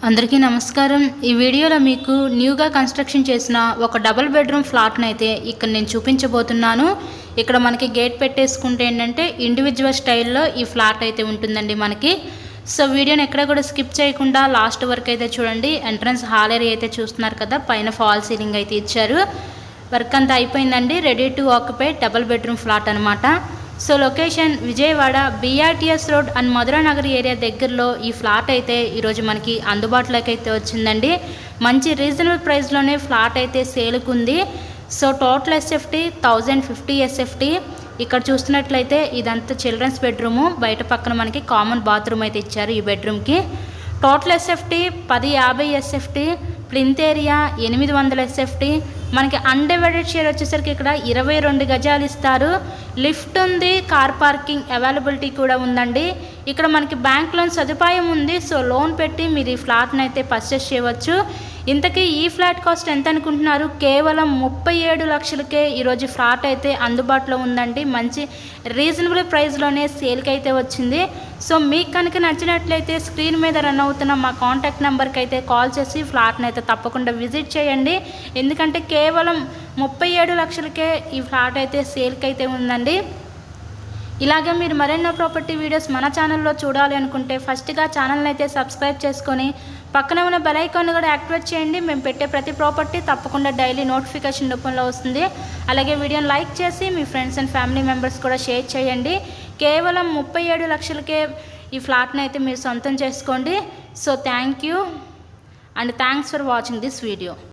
అందరికీ నమస్కారం। ఈ వీడియోలో మీకు న్యూగా కన్స్ట్రక్షన్ చేసిన ఒక డబుల్ బెడ్రూమ్ ఫ్లాట్ని అయితే ఇక్కడ నేను చూపించబోతున్నాను। ఇక్కడ మనకి గేట్ పెట్టేసుకుంటే ఏంటంటే ఇండివిజువల్ స్టైల్లో ఈ ఫ్లాట్ అయితే ఉంటుందండి మనకి। సో వీడియోని ఎక్కడ కూడా స్కిప్ చేయకుండా లాస్ట్ వరకు అయితే చూడండి। ఎంట్రన్స్ హాల్ ఏరియా అయితే చూస్తున్నారు కదా, పైన ఫాల్ సీలింగ్ అయితే ఇచ్చారు। వర్క్ అంతా అయిపోయిందండి, ready to occupy double bedroom flat అనమాట। So location Vijayawada BRTS road and Madhuranagar area దగ్గరలో ఈ ఫ్లాట్ అయితే ఈరోజు మనకి అందుబాటులోకి అయితే వచ్చిందండి। మంచి రీజనబుల్ ప్రైస్లోనే ఫ్లాట్ అయితే సేల్కుంది। So total SFT 1050 SFT। ఇక్కడ చూస్తున్నట్లయితే ఇదంతా చిల్డ్రన్స్ బెడ్రూము, బయట పక్కన మనకి కామన్ బాత్రూమ్ అయితే ఇచ్చారు ఈ బెడ్రూమ్కి। Total SFT 1050 SFT, plinth area 800 SFT। మనకి అన్డివైడెడ్ షేర్ వచ్చేసరికి ఇక్కడ 22 గజాలు ఇస్తారు। లిఫ్ట్ ఉంది, కార్ పార్కింగ్ అవైలబిలిటీ కూడా ఉందండి। ఇక్కడ మనకి బ్యాంక్ లోన్ సదుపాయం ఉంది। సో లోన్ పెట్టి మీరు ఈ ఫ్లాట్ని అయితే పర్చేస్ చేయవచ్చు। ఇంతకీ ఈ ఫ్లాట్ కాస్ట్ ఎంత అనుకుంటున్నారు? కేవలం 37 లక్షలకే ఈరోజు ఫ్లాట్ అయితే అందుబాటులో ఉందండి। మంచి రీజనబుల్ ప్రైస్లోనే సేల్కి అయితే వచ్చింది। సో మీకు కనుక నచ్చినట్లయితే స్క్రీన్ మీద రన్ అవుతున్న మా కాంటాక్ట్ నెంబర్కి అయితే కాల్ చేసి ఫ్లాట్ని అయితే తప్పకుండా విజిట్ చేయండి। ఎందుకంటే కేవలం 37 లక్షలకే ఈ ఫ్లాట్ అయితే సేల్కి అయితే ఉందండి। ఇలాగే మీరు మరెన్నో ప్రాపర్టీ వీడియోస్ మన ఛానల్లో చూడాలి అనుకుంటే ఫస్ట్గా ఛానల్ని అయితే సబ్స్క్రైబ్ చేసుకొని పక్కనే ఉన్న బెల్ ఐకాన్ కూడా యాక్టివేట్ చేయండి। మేము పెట్టే ప్రతి ప్రాపర్టీ తప్పకుండా డైలీ నోటిఫికేషన్ రూపంలో వస్తుంది। అలాగే వీడియోని లైక్ చేసి మీ ఫ్రెండ్స్ అండ్ ఫ్యామిలీ మెంబర్స్ కూడా షేర్ చేయండి। కేవలం 37 లక్షలకే ఈ ఫ్లాట్ని అయితే మీరు సొంతం చేసుకోండి। So thank you and thanks for watching this video.